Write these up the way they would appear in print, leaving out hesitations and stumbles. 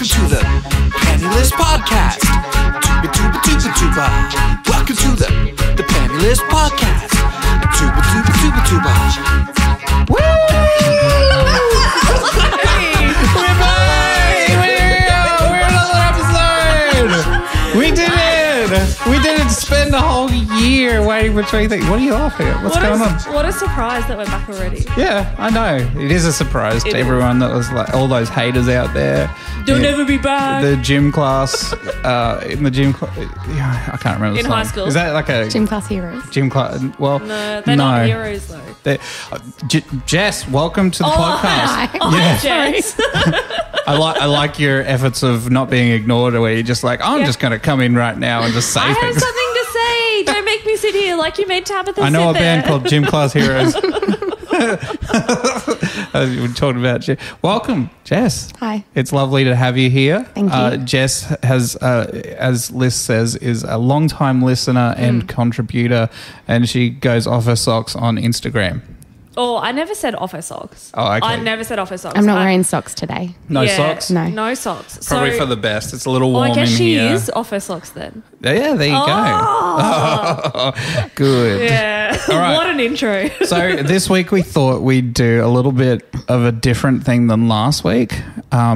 Welcome to the PennyLys Podcast. Tuba, tuba, tuba, tuba. Welcome to the PennyLys Podcast. Tuba, tuba, tuba, tuba. Woo! We're back! We're another episode! We did it! We didn't spend a whole year waiting for 20. What are you laughing at? What's going on? What a surprise that we're back already. Yeah, I know. It is a surprise to everyone that was like all those haters out there. They'll never be back. The gym class, in the gym class. Yeah, I can't remember the In song. high school. Is that like a Gym class heroes? gym class? Well, No, they're not heroes though. Jess, welcome to the podcast. Hi. Oh, Jess. I like your efforts of not being ignored, where you're just like, I'm just going to come in right now and just say I have things. something to say. Don't make me sit here like you made Tabitha I know sit a band there. called Gym Class Heroes. We're talking about you. Welcome, Jess. Hi. It's lovely to have you here. Thank you. Jess has, as Liz says, is a long-time listener and contributor, and she goes off her socks on Instagram. Oh, I never said off her socks. Oh, okay. I never said off her socks. I'm not wearing socks today. No socks? No. No socks. Probably So- for the best. It's a little warm I guess in she here. is off her socks then. Yeah, there you go. Good. Yeah. All right. What an intro. So this week we thought we'd do a little bit of a different thing than last week,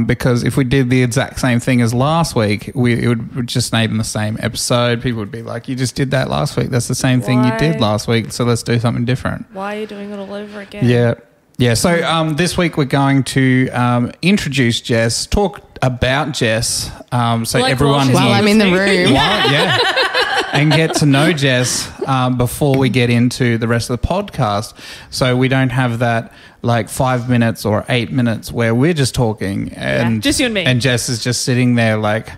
because if we did the exact same thing as last week, it would just name the same episode. People would be like, you just did that last week. That's the same thing you did Why? last week, so let's do something different. Why are you doing it all over again? Yeah. Yeah, so this week we're going to introduce Jess, talk about Jess, so Like everyone while While I'm in the room. yeah, and get to know Jess before we get into the rest of the podcast, so we don't have that like 5 minutes or 8 minutes where we're just talking and just you and me. and Jess is just sitting there like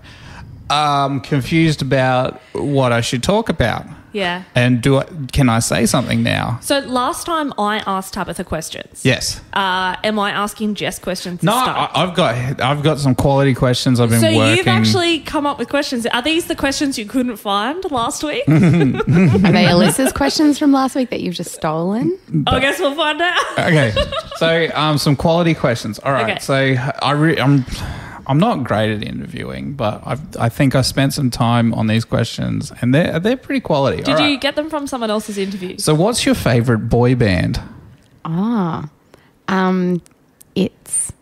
confused about what I should talk about. Yeah. And can I say something now? So last time I asked Tabitha questions. Yes. Am I asking Jess questions? No, to start? I've got some quality questions I've been So working. you've actually come up with questions. Are these the questions you couldn't find last week? Are they Alyssa's questions from last week that you've just stolen? I guess we'll find out. Okay, so some quality questions. All right, Okay. so I'm not great at interviewing, but I think I spent some time on these questions, and they're pretty quality. Did you get them from someone else's interview? So what's your favourite boy band? It's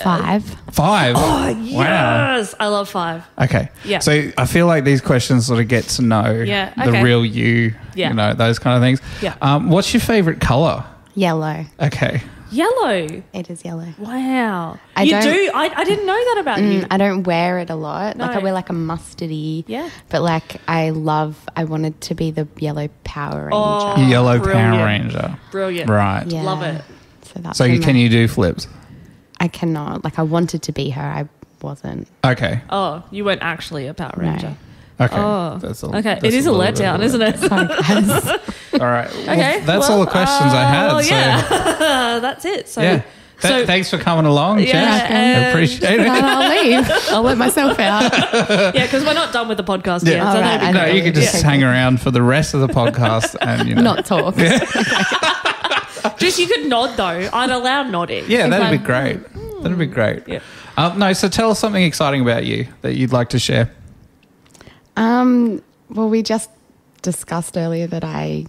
Five. Five. Oh, Wow. yes. I love Five. Okay. Yeah. So I feel like these questions sort of get to know Yeah, the okay. real you, Yeah. you know, those kind of things. Yeah. What's your favourite colour? Yellow. Okay. Yellow. It is yellow. Wow. I you don't- do? I didn't know that about you. I don't wear it a lot. Like No. I wear like a mustardy. Yeah. But like I wanted to be the yellow Power Ranger. Oh, Yellow brilliant. Power Ranger. Brilliant. Right. Yeah. Love it. So that's So when can you do flips? I cannot. Like I wanted to be her. I wasn't. Okay. Oh, you weren't actually a Power Ranger. Okay. Oh. That's Okay. It is a letdown, isn't it? Sorry, guys. All right. Okay. Well, that's all the questions I had. Well, so, yeah. That's it. So, yeah. so Thanks for coming along, Yeah, Jess. I and- appreciate it. I'll leave. I'll let myself out. yeah, because we're not done with the podcast Yeah. yet. All So right, that'd be I No, know. you could just Yeah. hang around for the rest of the podcast and, you know. Not talk. Just you could nod though. I'd allow nodding. Yeah, that'd be Okay. great. That'd be great. Yeah. No, so tell us something exciting about you that you'd like to share. Well, we just discussed earlier that I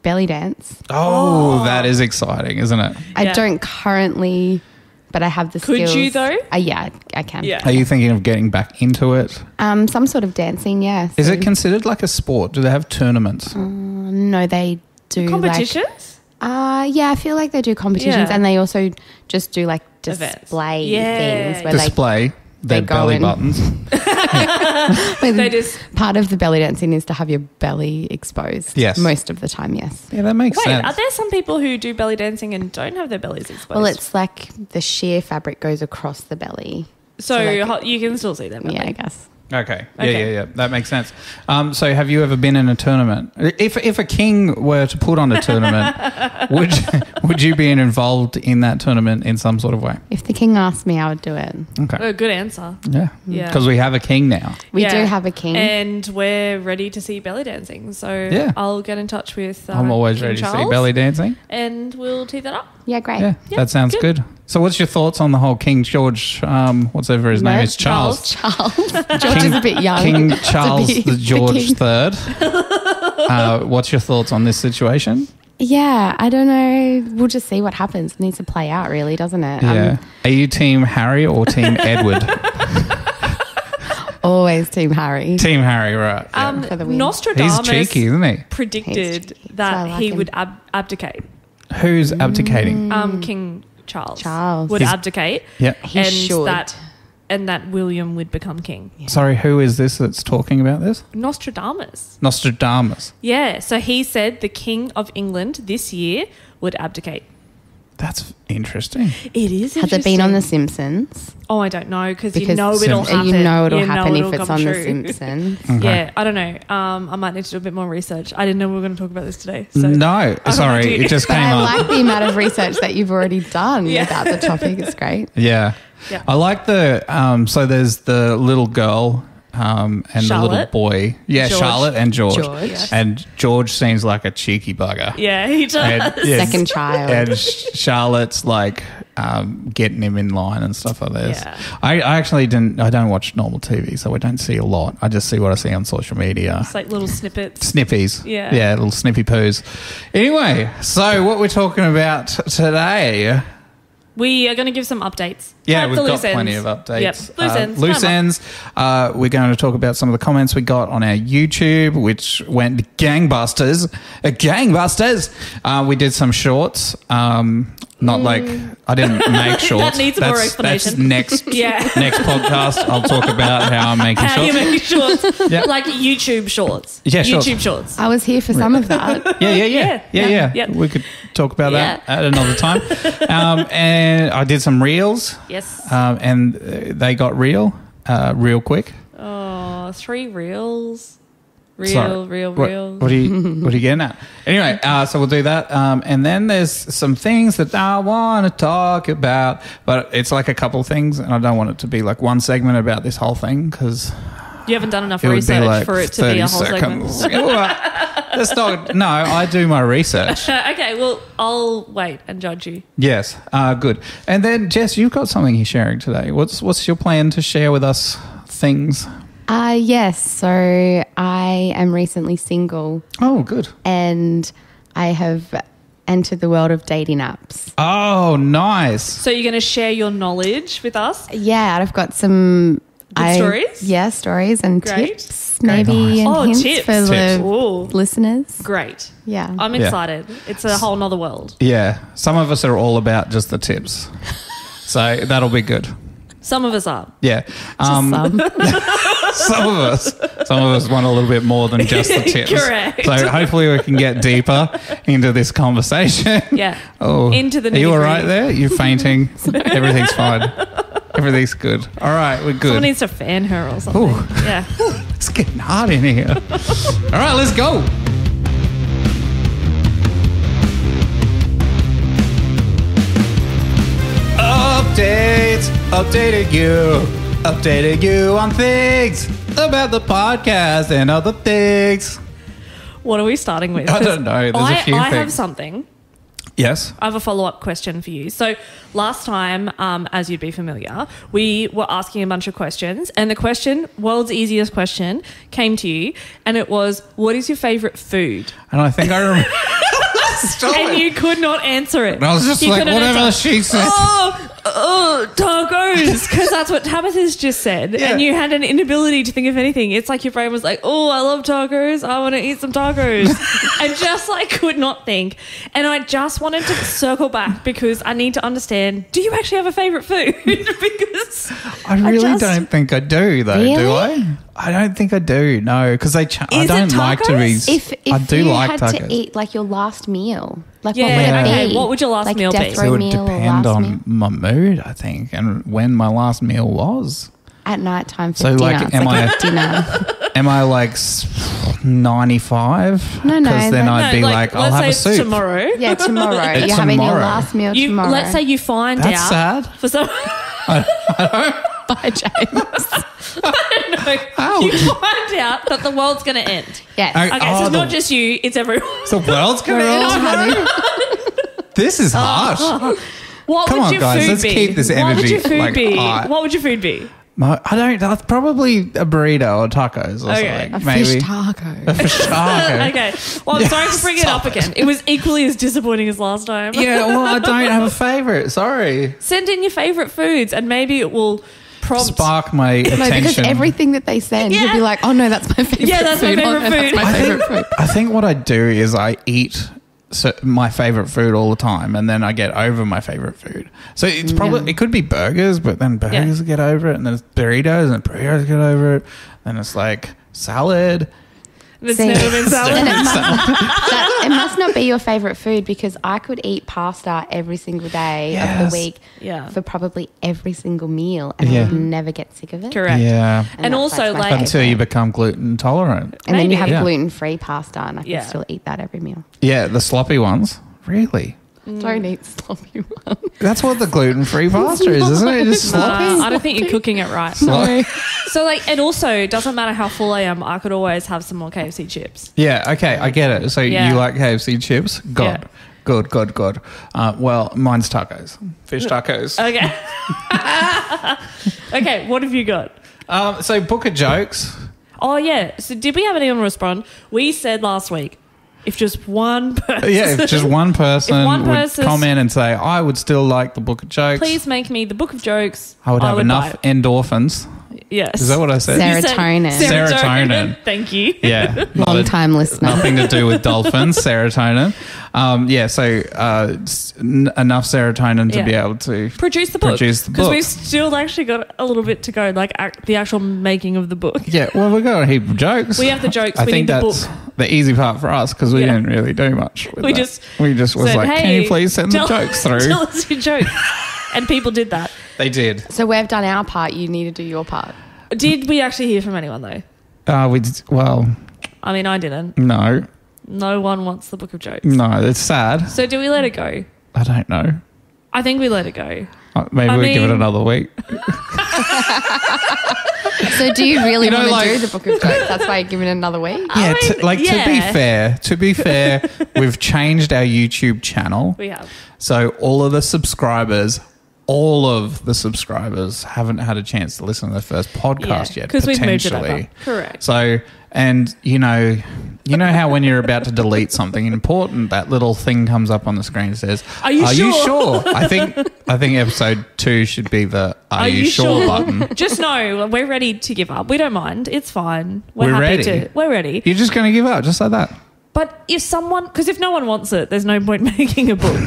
belly dance. Oh, that is exciting, isn't it? I Yeah. don't currently, but I have the Could skills. you, though? Yeah, I can. Yeah. Are you thinking of getting back into it? Some sort of dancing, yeah. Is So- it considered like a sport? Do they have tournaments? No, they do Competitions? yeah, I feel like they do competitions, Yeah. and they also just do like Events. display Yeah. things where Display their they go belly in. buttons. They just part of the belly dancing is to have your belly exposed. Yes. Most of the time, yes. Yeah, that makes wait. sense. Are there some people who do belly dancing and don't have their bellies exposed? Well, it's like the sheer fabric goes across the belly. so like- you can still see them. Yeah, I guess. Okay. Okay. Yeah. That makes sense. So have you ever been in a tournament? If a king were to put on a tournament, would you be involved in that tournament in some sort of way? If the king asked me, I would do it. Okay. A good answer. Yeah. Yeah. Because we have a king now. We Yeah. do have a king. And we're ready to see belly dancing. So Yeah. I'll get in touch with I'm always King ready to see Charles, belly dancing. and we'll tee that up. Yeah, great. Yeah, that sounds good. So what's your thoughts on the whole King George, whatever his name is, Charles? Charles. George is a bit young. King Charles be the George king. III. What's your thoughts on this situation? Yeah, I don't know. We'll just see what happens. It needs to play out, really, doesn't it? Yeah. Are you Team Harry or Team Edward? Always Team Harry. Team Harry, right. For the win. Nostradamus He's cheeky, isn't he? predicted That's why I that like he him. would abdicate. Who's abdicating? King Charles, Charles. would He's- abdicate. Yeah. He should. That William would become king. Sorry, who is this that's talking about this? Nostradamus. Nostradamus. Yeah, so he said the King of England this year would abdicate. That's interesting. It is. Has it been on The Simpsons? Oh, I don't know because you Because know it'll Simpsons. happen. You know it'll happen it'll if it's come on The true. Simpsons. Yeah, I don't know. I might need to do a bit more research. I didn't know we were going to talk about this today. So No, sorry, do. it just But came I up. like the amount of research that you've already done Yeah. about the topic. It's great. Yeah. Yeah. I like the, so there's the little girl and the little Charlotte? boy. Yeah, George. Charlotte and George. George. Yes. And George seems like a cheeky bugger. Yeah, he does. And, yes, Second child. And Charlotte's like getting him in line and stuff like this. Yeah. I actually I don't watch normal TV, so I don't see a lot. I just see what I see on social media. It's like little snippets. Snippies. Yeah. Yeah, little snippy poos. Anyway, so what we're talking about today. We are going to give some updates. Yeah, Like we've the got loose ends. plenty of updates. Yep, loose ends. Loose Come on. ends. We're going to talk about some of the comments we got on our YouTube, which went gangbusters. We did some shorts. Not like I didn't make shorts. That needs more explanation. That's next Yeah. next podcast. I'll talk about how I'm making How you shorts. make shorts. Yeah. Like YouTube shorts. Yeah, shorts. YouTube shorts. I was here for some of that. Yeah. Yep. We could talk about that Yeah. at another time. And I did some reels. Yes. And they got real quick. Oh, 3 reels. Sorry. Real. What are you getting at? Anyway, so we'll do that. And then there's some things that I want to talk about, but it's like a couple of things, and I don't want it to be like one segment about this whole thing because You haven't done enough it would be research like for it to be a whole 30 segment. seconds. That's not. No, I do my research. Okay, well, I'll wait and judge you. Yes, good. And then Jess, you've got something you're sharing today. What's your plan to share with us? Things. Yes. So I am recently single Oh, good. and I have entered the world of dating apps. Oh, nice. So you're going to share your knowledge with us? Yeah, I've got some stories? Yeah, stories and Great. tips, Great. maybe Nice. and Oh, hints tips. for Tips. the Ooh, listeners. great. Yeah. I'm Yeah. excited. It's a whole nother world. Yeah, some of us are all about just the tips, so that'll be good. Some of us are. Yeah, Some. some of us want a little bit more than just the tips. Correct. So hopefully we can get deeper into this conversation. Yeah. Oh, Into the Are you all right nitty-gritty. there? You're fainting. Everything's fine. Everything's good. All right, we're good. Someone needs to fan her or something. Ooh. Yeah. It's getting hot in here. All right, let's go. Updated you on things about the podcast and other things. What are we starting with? I don't know. There's a few I have things. something. Yes. I have a follow-up question for you. So last time, as you'd be familiar, we were asking a bunch of questions, and the question, world's easiest question, came to you, and it was, what is your favourite food? And I think I remember. Stop And it. you could not answer it. And I was just You like, couldn't whatever answer. she said. Tacos, because that's what Tabitha's just said, Yeah. and you had an inability to think of anything. It's like your brain was like, "Oh, I love tacos. I want to eat some tacos," and just like could not think. And I just wanted to circle back because I need to understand: do you actually have a favorite food? Because I really just- don't think I do, though. Do Really? I? I don't think I do. No, because I Is don't it like to be. tacos? If I do you like had tacos. to eat like your last meal, like Yeah, what would it okay, be? what would your last like meal be? death So row it would meal or depend last on meal? my mood, I think, and when my last meal was. At night time for So, dinner. like, It's am like I- a dinner. Am I like 95? No, Because then like- I'd be like, I'll let's have say a it's soup. tomorrow. Yeah, tomorrow. It's You're having your tomorrow. last meal You, tomorrow. let's say you find That's out sad. for some. Bye, James. Ouch. You find out that the world's going to end. Yes. I- Okay, so Oh, it's the- not just you; it's everyone. The world's going We're all to end? having This is harsh. What Come would on, your guys, food let's be? keep this What would energy, your food like, be? high. What would your food be? I don't. That's probably a burrito or tacos or Okay. something. A Maybe fish taco. a fish taco. Okay. Well, I'm sorry for bringing it up Stop it. again. It was equally as disappointing as last time. Yeah, well, I don't have a favourite. Sorry. Send in your favourite foods, and maybe it will prompt. Spark my No, attention. because everything that they send, Yeah. you'll be like, oh no, that's my favorite. Yeah, that's my food. favourite Oh, no, food. That's my favorite food. I think what I do is I eat my favorite food all the time, and then I get over my favorite food. So it's probably it could be burgers, but then burgers get over it, and then it's burritos, and burritos get over it. Then it's like salad. It's See. never been salad. Then it must not be your favorite food, because I could eat pasta every single day of Yes. the week Yeah. for probably every single meal, and Yeah. I would never get sick of it. Correct. Yeah, And that's also, my like- favourite. until you become gluten tolerant. And then Maybe. you have Yeah. gluten-free pasta, and I can Yeah. still eat that every meal. Yeah, the sloppy ones. Really? Don't eat sloppy ones. That's what the gluten-free pasta is, isn't it? Just sloppy. I don't think you're cooking it right. Sloppy. So, like, and also, it doesn't matter how full I am, I could always have some more KFC chips. Yeah, okay, I get it. So Yeah. you like KFC chips? Yeah. Good. Well, mine's tacos. Fish tacos. Okay. Okay, what have you got? So book of jokes. Oh, yeah. So, did we have anyone respond? We said last week, if just one person. Yeah, if just one person If one would person's- comment and say, I would still like the book of jokes. Please make me the book of jokes. I would have enough buy it. endorphins. Yes. Is that what I said? You said Serotonin. Serotonin. Thank you. Yeah. Long-time listener. Nothing to do with dolphins, serotonin. Enough serotonin to Yeah. be able to Produce the book. Produce the Because book. we've still actually got a little bit to go, like the actual making of the book. Yeah, well, we got a heap of jokes. We have the jokes, I we think need the that's book. the easy part for us because we Yeah. didn't really do much. With We that. just was said, like, can "Hey, you please send the jokes through? Tell us your joke. And people did that. They did. So we've done our part. You need to do your part. Did we actually hear from anyone though? Well, I mean, I didn't. no, No one wants the book of jokes. it's sad. So do we let it go? I don't know. I think we let it go. Maybe I we give it mean- another week. So do you really You know, want to like- do the book of jokes? That's why you're giving it another week? Yeah, mean, to be fair, we've changed our YouTube channel. We have. So all of the subscribers haven't had a chance to listen to their first podcast yet. Because we've moved it over. potentially. Correct. So, and you know how when you're about to delete something important, that little thing comes up on the screen and says, Are you sure? I think episode 2 should be the Are you sure button. Just know we're ready to give up. We don't mind. It's fine. We're happy ready. to. We're ready. You're just going to give up, just like that. But if no one wants it, there's no point making a book.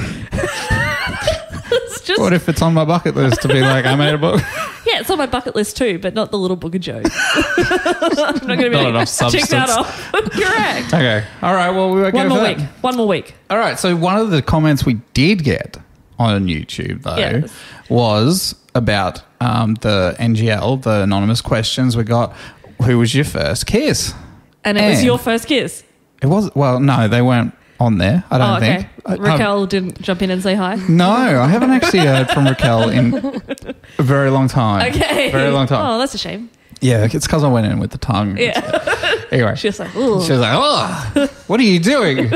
It's just, What if it's on my bucket list to be like, I made a book? yeah, it's on my bucket list too, but not the little book of jokes. I'm not going to be Not like, enough check that substance. off. Correct. Okay. All right. Well, we won't One go more for week. that. One more week. All right. So one of the comments we did get on YouTube, though, Yes. was about the NGL, the anonymous questions we got. Who was your first kiss? And it was And- your first kiss. It was, well, no, they weren't on there, I don't think. Raquel didn't jump in and say hi. No, I haven't actually heard from Raquel in a very long time. Okay. Very long time. Oh, that's a shame. Yeah, it's because I went in with the tongue. Yeah. Anyway. She was like, ooh. She was like, oh, what are you doing?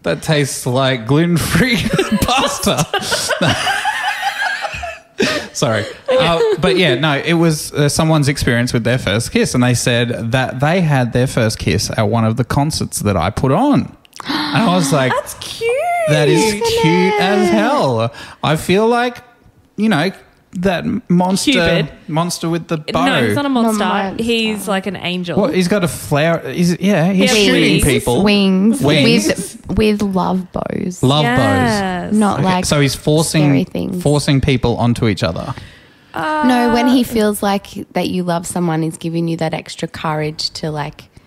That tastes like gluten-free pasta. Sorry. But yeah, no, it was someone's experience with their first kiss, and they said that they had their first kiss at one of the concerts that I put on. And I was like, That's cute. that is cute as hell. I feel like, that monster with the bow. No, he's not a monster. monster. He's like an angel. What, he's got a flower. He's has shooting wings. people. Wings. Wings. With love bows. Love bows. Yes. Not Okay, like so he's scary things. forcing people onto each other. No, when he feels like that you love someone, he's giving you that extra courage to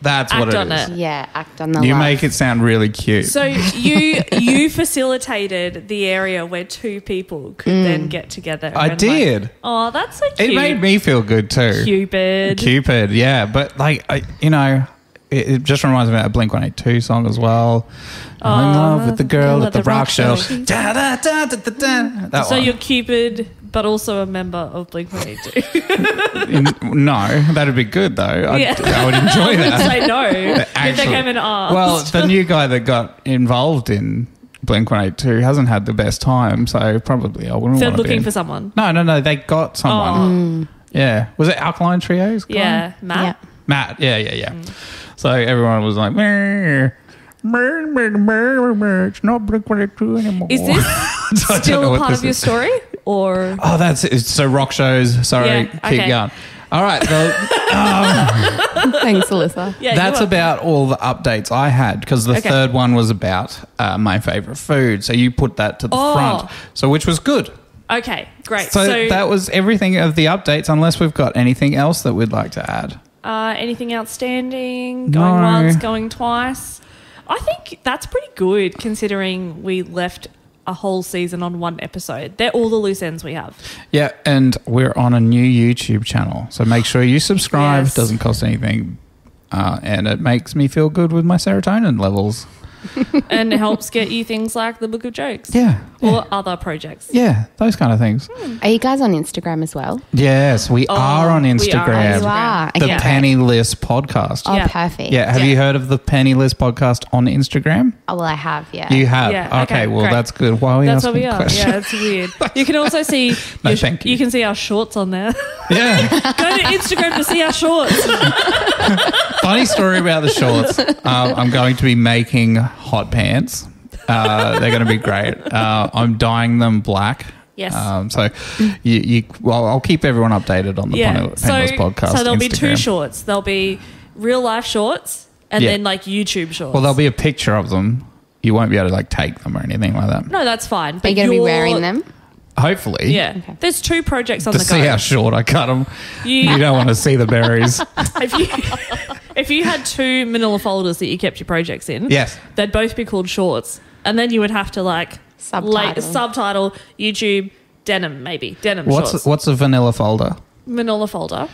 That's Act what on it is. it. act on the You love. make it sound really cute. So you facilitated the area where two people could then get together. I and, did. Like, oh, that's so cute. It made me feel good too. Cupid. Cupid, yeah. But it just reminds me of a Blink-182 song as well. I'm in love with the girl at the rock show. Da, da, da, da, da, da. That So one. you're Cupid, but also a member of Blink-182. No, that'd be good though. Yeah. I would enjoy that. I know. If they Actually- came and asked. Well, the new guy that got involved in Blink-182 hasn't had the best time, so probably I wouldn't They're want to be looking in. for someone. No, they got someone. Yeah. Was it Alkaline Trio's guy? Yeah, Matt. Matt, yeah. So everyone was like, "Meh, meh, meh, meh, meh, it's not Blink-182 anymore." Is this So I don't know still what part this of your is. story? Or Oh, that's it. So rock shows. Sorry, Yeah, keep okay. going. All right, well, Thanks, Alyssa. yeah, that's you are. about all the updates I had because the Okay. third one was about my favourite food. So you put that to the front, so which was good. Okay, great. So that was everything of the updates, unless we've got anything else that we'd like to add. Anything outstanding? Going No. once, going twice? I think that's pretty good considering we left a whole season on one episode. They're all the loose ends we have. Yeah, and we're on a new YouTube channel, so make sure you subscribe. Yes. Doesn't cost anything, and it makes me feel good with my serotonin levels. And it helps get you things like the Book of Jokes. Yeah, Or other projects. yeah, those kind of things. Are you guys on Instagram as well? Yes, we are on we are on Instagram. You are. The Okay. PennyLys Podcast. Oh, Yeah. perfect. Yeah, have Yeah. you heard of the PennyLys Podcast on Instagram? Oh, well, I have, yeah. You have. Yeah, okay, okay, well, great. that's good. Why are we That's what asking we are. questions? Yeah, it's weird. You can also see No, thank you. You can see our shorts on there. Yeah. Go to Instagram to see our shorts. Funny story about the shorts. I'm going to be making hot pants. They're going to be great. I'm dyeing them black. Yes. So I'll keep everyone updated on the PennyLys Podcast. So there'll be two Instagram. shorts. There'll be real life shorts and Yeah. then like YouTube shorts. Well, there'll be a picture of them. You won't be able to like take them or anything like that. no, that's fine. Are But you going to be you're- wearing them? Hopefully. Yeah. There's two projects on To the see go. how short I cut them. You- You don't want to see the berries. If you had two manila folders that you kept your projects in, Yes. they'd both be called shorts. And then you would have to like subtitle YouTube denim, maybe. Denim shorts. What's a vanilla folder? Manila folder.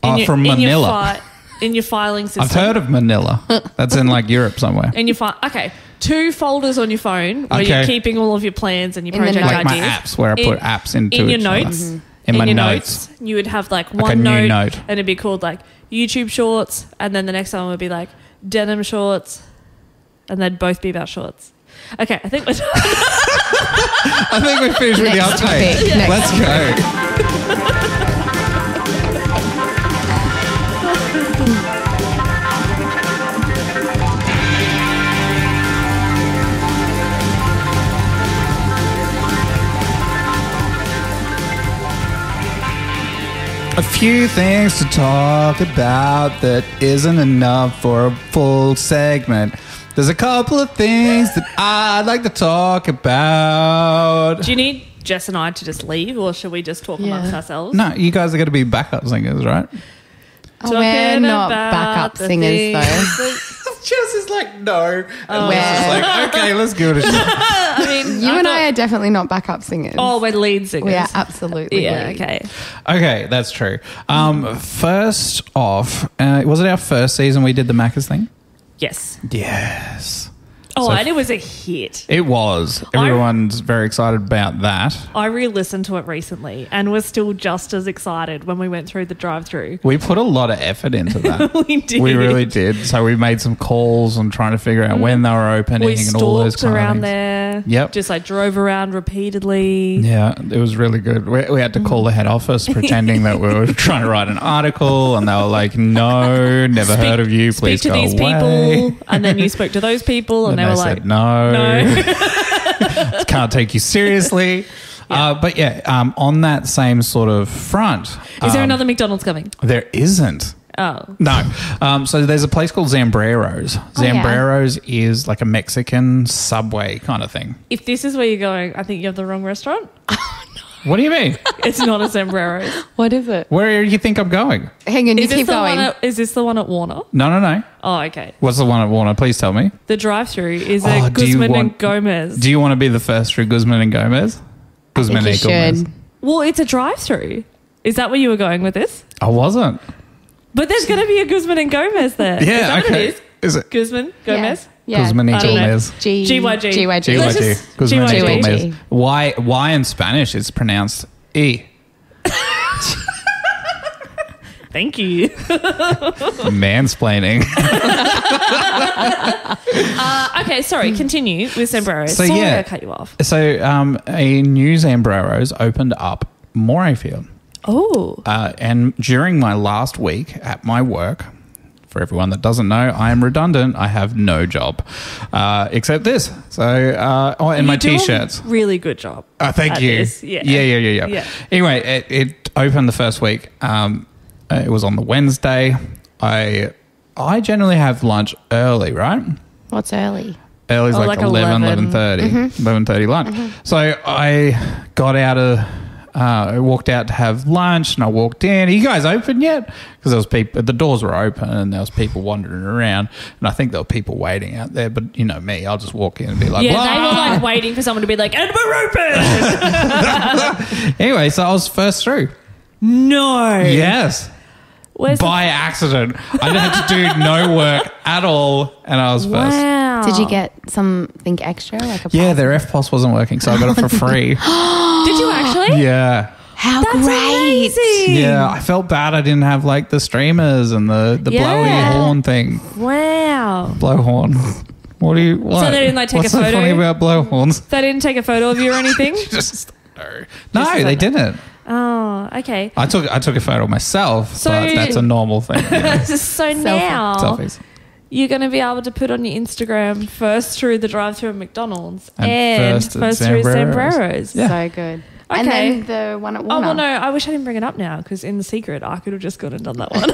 Oh, from Manila. In your filing system. I've heard of Manila. That's in like Europe somewhere. In your okay, two folders on your phone where Okay. you're keeping all of your plans and your In the project notes. Like ideas. my apps where I put apps into in your each other. notes. In my your notes. you would have like a one new note, note. and it'd be called like YouTube shorts, and then the next one would be like denim shorts, and they'd both be about shorts. Okay, I think we're done. I think we finished with the Next update. topic. Next Let's go. A few things to talk about that isn't enough for a full segment. There's a couple of things that I'd like to talk about. Do you need Jess and I to just leave, or should we just talk amongst ourselves? No, you guys are going to be backup singers, right? Oh, we're not about backup the singers, things though. Jess is like, no. And We're- Jess is like, okay, let's give it a shot. I mean, You and I are definitely not backup singers. Oh, we're lead singers. we are absolutely. Yeah. lead. Okay. Okay, that's true. First off, was it our first season we did the Macca's thing? Yes. Yes. Oh, So- and it was a hit. It was. Everyone's very excited about that. I re-listened to it recently and was still just as excited when we went through the drive-through. We put a lot of effort into that. We did. We really did. So we made some calls and trying to figure out when they were opening We and all those stalked kind of around things. there. Yep. Just like drove around repeatedly. Yeah, it was really good. We had to call the head office pretending that we were trying to write an article, and they were like, "No, never heard of you. Please speak to go these away." people, and then you spoke to those people, and And they were said, like, "No, "No." can't take you seriously." But on that same sort of front, Is there another McDonald's coming? there isn't. Oh, No. So there's a place called Ambreros. Oh, yeah. Ambreros is like a Mexican Subway kind of thing. if this is where you're going, I think you have the wrong restaurant. What do you mean? It's not a Zambreros. What is it? Where do you think I'm going? Hang on, you Is this keep the going. one? Is this the one at Warner? No. Oh, okay. What's the one at Warner? Please tell me. The drive-through is Oh, at do you Guzman and want- Gomez. Do you want to be the first for Guzman and Gomez? Guzman you and Gomez. should. Well, it's a drive-through. Is that where you were going with this? I wasn't. But there's going to be a Guzman and Gomez there. Yeah, is that okay. What it is? Is it Guzman, Gomez? Yeah. Guzman and I don't know. Gomez? GYG. GYG. Let's GYG. just- Guzman and GYG. Gomez. Y in Spanish is pronounced E. Thank you. Mansplaining. Okay, sorry. Continue with Ambreros. So, Sorry yeah. I cut you off. So a new Ambreros opened up Morayfield. Oh. And during my last week at my work, for everyone that doesn't know, I am redundant. I have no job except this. So, and my You do a T-shirts. really good job. Thank at you. this. Yeah. Yeah. Anyway, it opened the first week. It was on the Wednesday. I generally have lunch early, right? What's early? Early's like 11, 11:30. Mm-hmm. 11:30 lunch. So I got out of... I walked out to have lunch and I walked in. Are you guys open yet? Because there was people, the doors were open and there was people wandering around, and I think there were people waiting out there. But you know me, I'll just walk in and be like, Yeah, "Blah." they were like waiting for someone to be like, and we're open. Anyway, so I was first through. No. Yes. Where's By accident. I didn't have to do no work at all, and I was first. Wow. Did you get something extra? Like a Yeah, pass? their FPOS wasn't working, so I got it for free. Did you actually? Yeah. How That's great. amazing. Yeah, I felt bad I didn't have like the streamers and the blowy Yeah. horn thing. Wow. Blowhorn. What do you... What? So they didn't, like, take What's a so photo? funny about blowhorns? They didn't take a photo of you or anything? Just... No, Just they like didn't. Oh, okay. I took a photo of myself, So- but that's a normal thing. Yeah. So now Selfies. you're going to be able to put on your Instagram first through the drive-through at McDonald's And and first at first through Ambreros. Sambreros. Yeah. So good. Okay. And then the one at Oh, Warner. well, no, I wish I didn't bring it up now because in the secret, I could have just gone and done that one.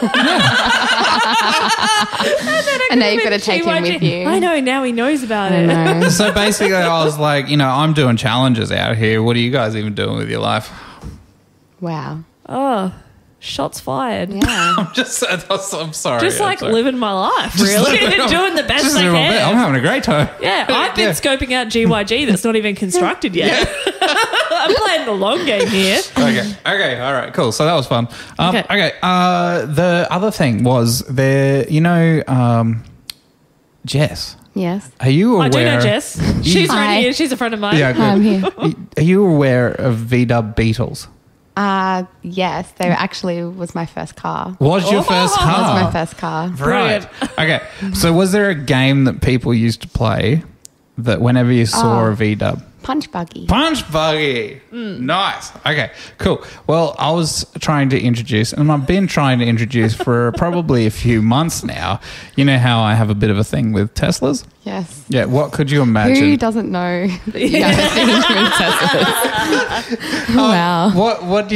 And now you've got to take him with you. I know, now he knows about I it. know. So basically, I was like, I'm doing challenges out here. What are you guys even doing with your life? Wow. Oh, shots fired. Yeah. I'm sorry. Just like I'm sorry. living my life, Just really. living- Doing the best Just I doing my bit. I'm can. having a great time. Yeah, I've been Yeah. scoping out GYG that's not even constructed yet. I'm playing the long game here. Okay, all right, cool. So that was fun. Okay. Okay, the other thing was Jess. Yes. Are you aware? I do know Jess. She's Hi. right here. She's a friend of mine. Yeah, good. I'm here. Are you aware of VW Beetles? Yes, they actually was my first car. Was your first Oh. car? Was my first car. Right. Okay. So was there a game that people used to play that whenever you saw a VW? Punch buggy. Punch buggy. Nice. Okay, cool. Well, I was trying to introduce, and I've been trying to introduce for probably a few months now. You know how I have a bit of a thing with Teslas? Yes. Yeah, what could you imagine? Who doesn't know that you have a thing with Teslas? Wow. What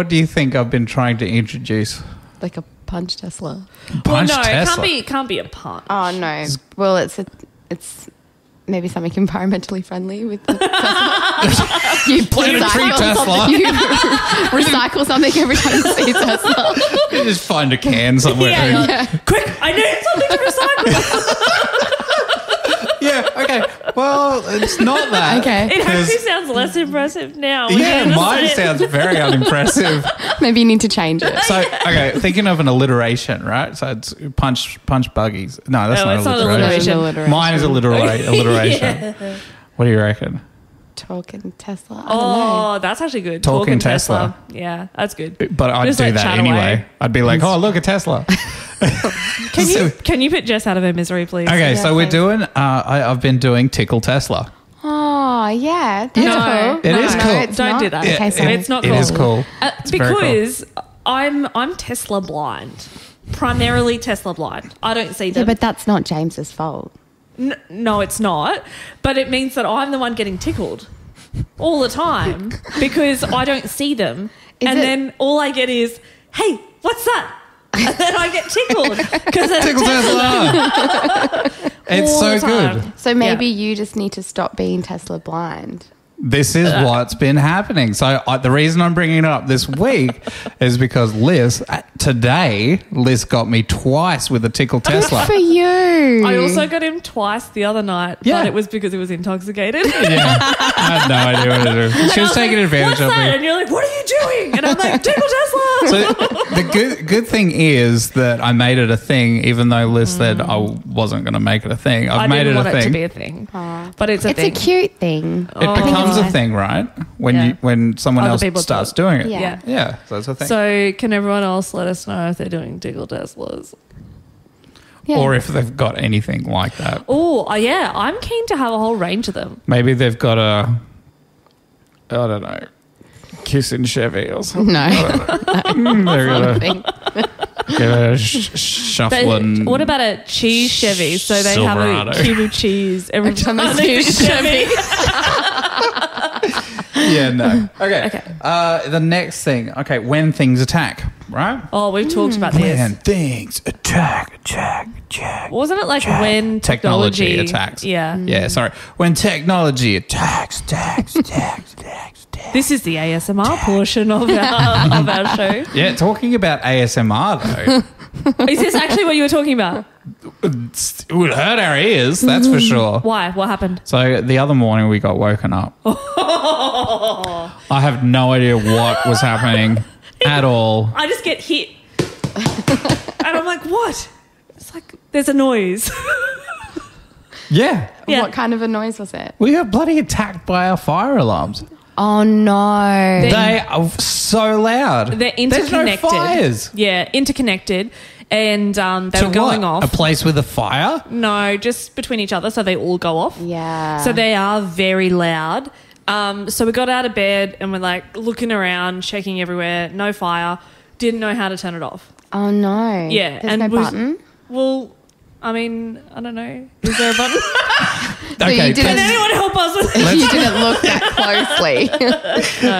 do you think I've been trying to introduce? Like a punch Tesla. Punch well, no, Tesla. it can't be a punch. Oh no. Well, it's maybe something environmentally friendly with the Tesla. You Planetary Tesla. You recycle something every time you see a Tesla. You just find a can somewhere. Yeah, you're like, quick, I need something to recycle. Yeah, okay. Well, it's not that. Okay. It actually 'Cause- sounds less impressive now. Yeah, When mine you say it. sounds very unimpressive. Maybe you need to change it. So, okay, thinking of an alliteration, right? So it's punch buggies. No, that's No, not it's not alliteration. alliteration. Mine is alliteration. Yeah. What do you reckon? Talking Tesla. I don't know. Oh, that's actually good. Talking Tesla. Yeah, that's good. But I'd Just, do like, that chat anyway. away. I'd be like, oh, look, a Tesla. Can you put Jess out of her misery, please? Okay, Yeah, so we're please. doing, I've been doing Tickle Tesla. Oh, yeah. That's No, cool. It is cool. It's Don't not? do that. Okay, sorry. It's not It cool. is cool. It's very cool. Because I'm Tesla blind. Primarily Tesla blind. I don't see Yeah, them. but that's not James's fault. No, it's not. But it means that I'm the one getting tickled all the time because I don't see them. Is and it- then all I get is, hey, what's that? And then I get tickled because it's Tickle Tesla. It's all so the time. good. So maybe you just need to stop being Tesla blind. This is what's been happening. So the reason I'm bringing it up this week is because Liz got me twice with a Tickle Tesla. For you. I also got him twice the other night, Yeah. but it was because he was intoxicated. Yeah, I had no idea what to do. She was taking advantage What's of that? me. And you're like, what are you you doing? And I'm like, Tickle Tesla. So the good thing is that I made it a thing, even though Liz said I wasn't going to make it a thing. I I've made didn't it want a it to thing. be a thing, but it's a It's thing. a cute thing. It becomes a thing, right? When someone Other else people starts do doing it. Yeah. Yeah, so it's a thing. So can everyone else let us know if they're doing Tickle Teslas? Yeah. Or if they've got anything like that. Oh, yeah. I'm keen to have a whole range of them. Maybe they've got I don't know, kissing Chevy or something. No. They're going Thing. to get a shuffling. What about a cheese Chevy? So they Silverado. have a cube of cheese every time time they they do do Chevy. Yeah, no. Okay. The next thing. Okay, when things attack, right? Oh, we've talked about this. When things attack. Wasn't it like when Technology attacks. Yeah. Yeah, sorry. When technology attacks. This is the ASMR portion of our show. Yeah, talking about ASMR though, Is this actually what you were talking about? it would hurt our ears, that's for sure. Why? What happened? So the other morning we got woken up. I have no idea what was happening at all. I just get hit. And I'm like, what? It's like, there's a noise. Yeah. Yeah. What kind of a noise was it? We got bloody attacked by our fire alarms. Oh, no. They are so loud. They're interconnected. There's no fires. Yeah, interconnected. And they To were going what? off. A place with a fire? No, just between each other, so they all go off. Yeah. So they are very loud. So we got out of bed and we're like looking around, checking everywhere, no fire. Didn't know how to turn it off. Oh, no. Yeah. There's no button? Well, I mean, I don't know. Is there a button? So you didn't- Can anyone help us with this? You didn't look that closely.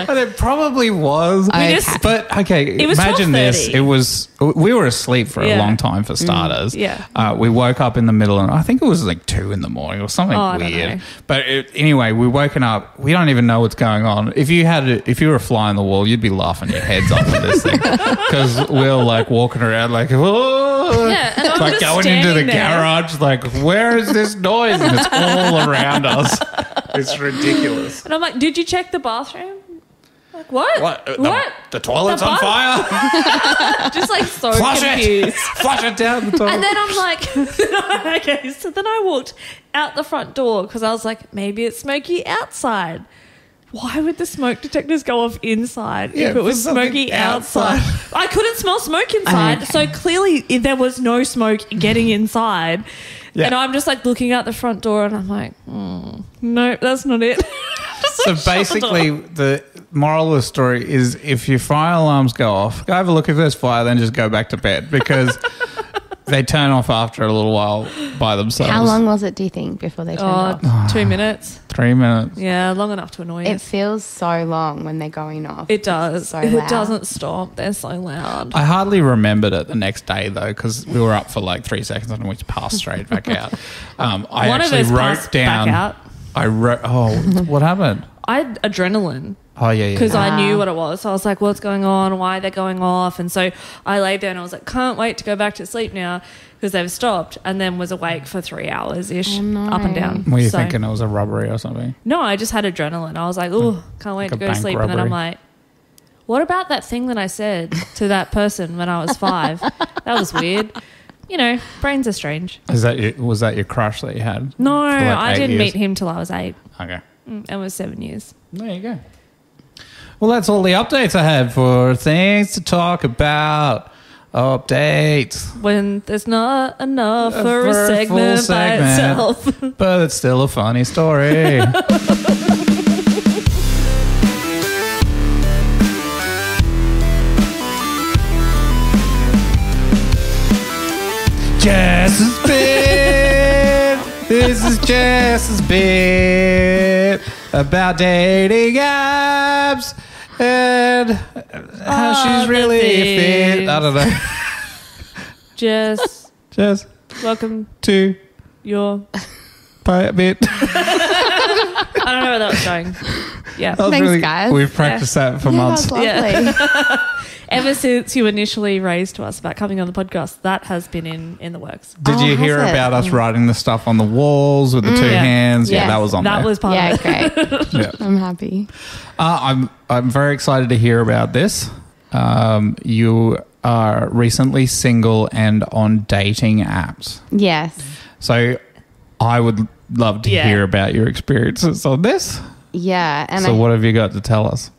But it probably was. Okay. But okay, It was imagine this. 12:30. We were asleep for a Yeah. long time for starters. Yeah. We woke up in the middle and I think it was like 2 a.m. or something I don't weird. know. But anyway, we woken up. We don't even know what's going on. If you were a fly on the wall, you'd be laughing your heads off at this thing because we're like walking around like, whoa. Yeah, and I'm like just going into the standing there. garage, like, where is this noise? And it's all around us. It's ridiculous. And I'm like, did you check the bathroom? Like, what? What? What? The toilet's The on bath- fire? Just like so Flush confused. it! Flush it down the toilet. And then I'm like, okay, so then I walked out the front door because I was like, maybe it's smoky outside. Why would the smoke detectors go off inside Yeah, if it was for something smoky outside? I couldn't smell smoke inside, Okay. so clearly there was no smoke getting inside. Yeah. And I'm just like looking out the front door and I'm like, no, that's not it. Just, So like, shut the basically, door. the moral of the story is if your fire alarms go off, go have a look if there's fire, then just go back to bed because they turn off after a little while by themselves. How long was it, do you think, before they turned off? 2 minutes. 3 minutes. Yeah, long enough to annoy It us. feels so long when they're going off. It does. So It loud. doesn't stop. They're so loud. I hardly remembered it the next day though because we were up for like 3 seconds and we passed straight back out. I One of actually us wrote passed down. back out. I wrote. Oh, what happened? I had adrenaline Oh yeah, yeah. because yeah. I knew what it was. So I was like, what's going on? Why are they going off? And so I laid there and I was like, can't wait to go back to sleep now because they've stopped, and then was awake for 3 hours-ish, no. up and down. Were you So- thinking it was a robbery or something? No, I just had adrenaline. I was like, oh, can't wait Like to a go to bank sleep. And then I'm robbery. like, what about that thing that I said to that person when I was 5? That was weird. You know, brains are strange. Was that your crush that you had? No, For like I 8 didn't years? meet him till I was 8. Okay. It was 7 years. There you go. Well, that's all the updates I had for things to talk about. Updates. When there's not enough for For a a full segment by segment. itself. But it's still a funny story. Jess's bit. This is Jess's bit about dating apps and how she's the really fit. things. I don't know. Jess, Jess, welcome to your... pay a bit. I don't know where that was going. Yeah. That was Thanks, guys. We've practiced that for Yeah, months. that's lovely. Ever since you initially raised to us about coming on the podcast, that has been in the works. Did you Oh, hear has it? about us writing the stuff on the walls with the two Yeah. hands? Yeah, Yes. that was on That there. was part Yeah, of it. great. Yeah. I'm happy. I'm very excited to hear about this. You are recently single and on dating apps. Yes. So I would love to Yeah. hear about your experiences on this. Yeah. And So what have you got to tell us?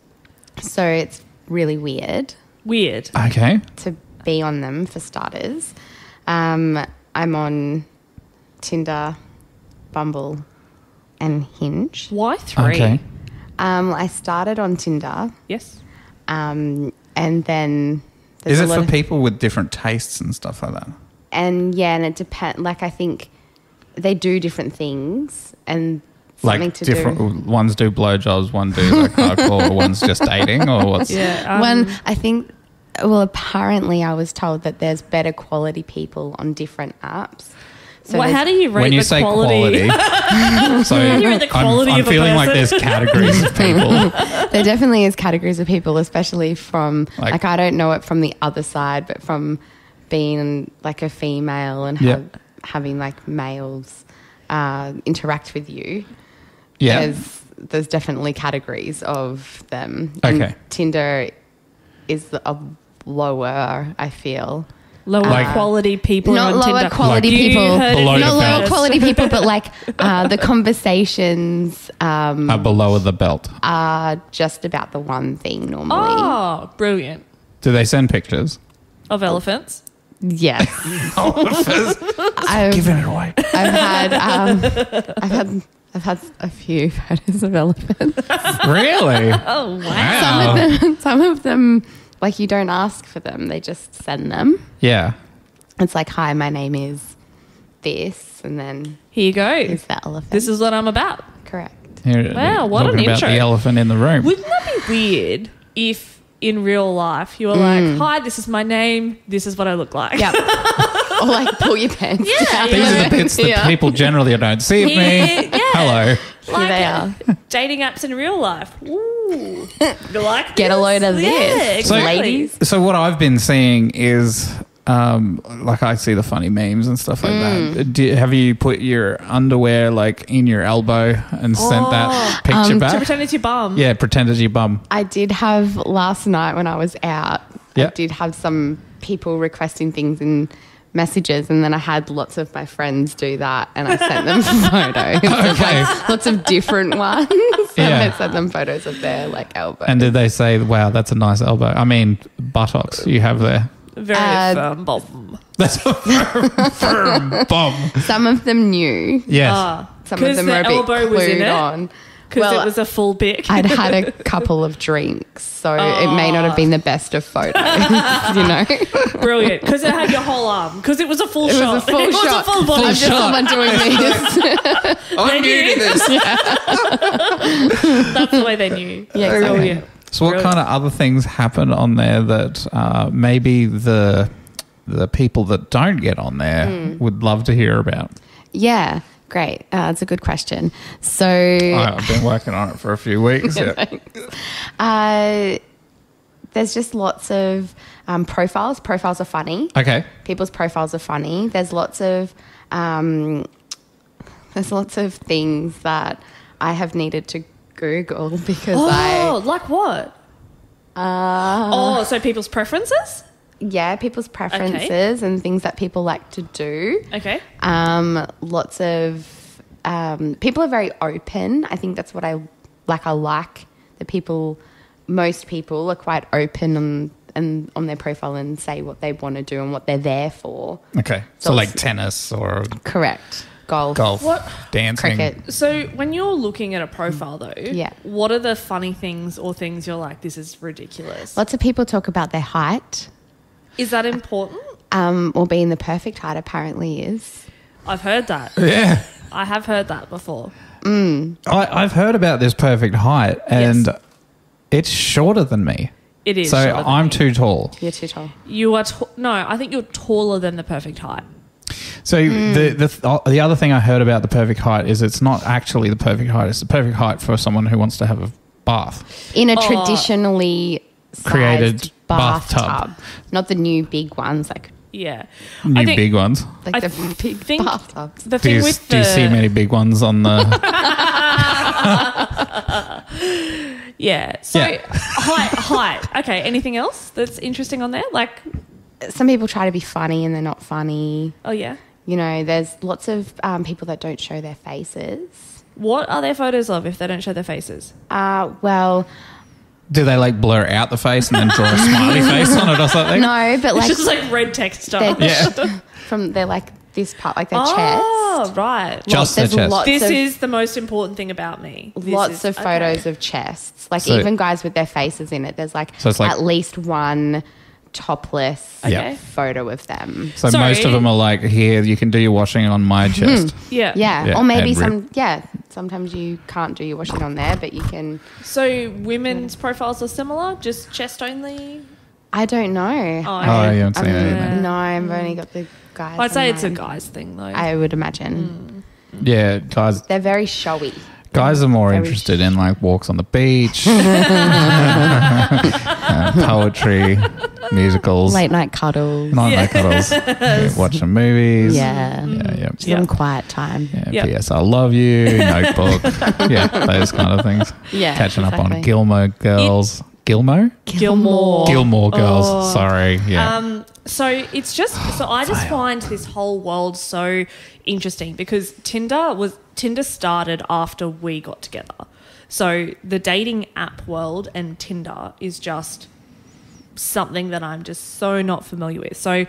so it's really weird Weird. Okay. to be on them, for starters. I'm on Tinder, Bumble, and Hinge. Why 3? Okay. I started on Tinder, Yes. and then Is there's it a lot for of, people with different tastes and stuff like that? and it depends. Like, I think they do different things, and something Like to different do. ones do blowjobs, one do like hardcore, one's just dating, or what's? Yeah. One, I think. Well, apparently, I was told that there's better quality people on different apps. So Well, there's- how do you rate When you the say quality? quality, so How do you rate the quality I'm of a feeling like person? there's categories of people. there definitely is categories of people, especially from Like- I don't know it from the other side, but from being like a female and Yeah. having like males interact with you. Yeah. There's definitely categories of them. Okay. And Tinder is a lower, I feel. Lower Like- quality people Not on lower Tinder. quality You people. heard it Below Not the lower belt. quality people, but like the conversations Are below the belt. are just about the one thing normally. Oh, brilliant. Do they send pictures? Of elephants. Yes. I've, Giving it away. I've had a few photos of elephants. Really? Oh, wow. Wow. Some of them, like, you don't ask for them; they just send them. Yeah. It's like, "Hi, my name is this," and then Here you go. is the elephant. This is what I'm about. correct. Here, Wow, what talking an about intro. the elephant in the room. Wouldn't that be weird if in real life you were like, hi, this is my name, this is what I look like? Yep. Or like pull your pants down. These are the bits that Yeah. people generally don't see of me. Yeah, yeah. Hello. Like they are. dating apps in real life. Ooh. You like Get a this? load of this, Yeah, exactly. ladies. So what I've been seeing is, like I see the funny memes and stuff like that. Have you put your underwear like in your elbow and sent that picture To back? pretend it's your bum. Yeah, pretend it's your bum. I did have last night when I was out. Yeah. I did have some people requesting things in messages, and then I had lots of my friends do that, and I sent them photos of Okay. like lots of different ones. Yeah. And I sent them photos of their like elbows. And did they say, wow, that's a nice elbow? I mean, buttocks you have there. Very firm bum. That's a firm bum. Some of them knew. Yes. Some of them the were a bit elbow was in clued it? on. Because Well, it was a full pic. I'd had a couple of drinks, so it may not have been the best of photos, you know. Brilliant. Because it had your whole arm. Because it was a full It shot. was a full it shot. was a full body Full I'm just shot. someone doing this. I'm new to this. That's the way they knew. Yeah, exactly. Brilliant. So what kind of other things happen on there that maybe the people that don't get on there would love to hear about? Yeah, great. It's a good question. So, I've been working on it for a few weeks. Yeah. there's just lots of profiles. Profiles are funny. Okay. People's profiles are funny. There's lots of things that I have needed to Google because Oh, like what? So people's preferences? people's preferences and things that people like to do. Okay. Lots of people are very open. I think that's what I like. I like that most people are quite open on their profile and say what they want to do and what they're there for. Okay. So like tennis or Correct. Golf. What? dancing. Cricket. So when you're looking at a profile though, Yeah. what are the funny things or things you're like, this is ridiculous? Lots of people talk about their height. Is that important? Or being the perfect height apparently is. I've heard that. Yeah. I have heard that before. I've heard about this perfect height and it's shorter than me. It is. So shorter than I'm you. too tall. You're too tall. You are no. I think you're taller than the perfect height. So the other thing I heard about the perfect height is it's not actually the perfect height. It's the perfect height for someone who wants to have a bath. In a traditionally Created sized bathtub. Not the new big ones, like Yeah. New big ones. like the big think bathtubs. The Do thing you, with do you see many big ones on the... Yeah. So Yeah. height. Okay. Anything else that's interesting on there? Like, Some people try to be funny and they're not funny. oh yeah. You know, there's lots of people that don't show their faces. What are their photos of if they don't show their faces? Well, Do they like blur out the face and then draw a smiley face on it or something? no, but It's like just like red text they're, stuff. Yeah. they're like this part, like their Oh, chest. right. Just There's the chest. lots This of, is the most important thing about me. lots of photos of chests. Like So- even guys with their faces in it. There's like, So it's like- at least one topless Okay. photo of them. So Sorry. most of them are like, here, you can do your washing on my chest. Yeah. Yeah. Yeah, Or maybe and sometimes you can't do your washing on there, but you can. So women's profiles are similar, just chest only. I don't know. Oh, Oh, you haven't seen I'm- anything. No, I've only got the guys. I'd say on it's a mine. guy's thing though. I would imagine. Yeah, guys They're very showy. are more Very interested in like walks on the beach, poetry, musicals, Late night cuddles. not like cuddles, watch some movies. Yeah. Yeah. Some quiet time. Yeah, Yeah. P.S. I love you, notebook. Yeah, those kind of things. Yeah, Catching up on exactly. Gilmore Girls. Gilmore? Gilmore. Gilmore Girls. Oh. Sorry. Yeah. So it's just so I just find this whole world so interesting because Tinder started after we got together. So the dating app world and Tinder is just something that I'm just so not familiar with. So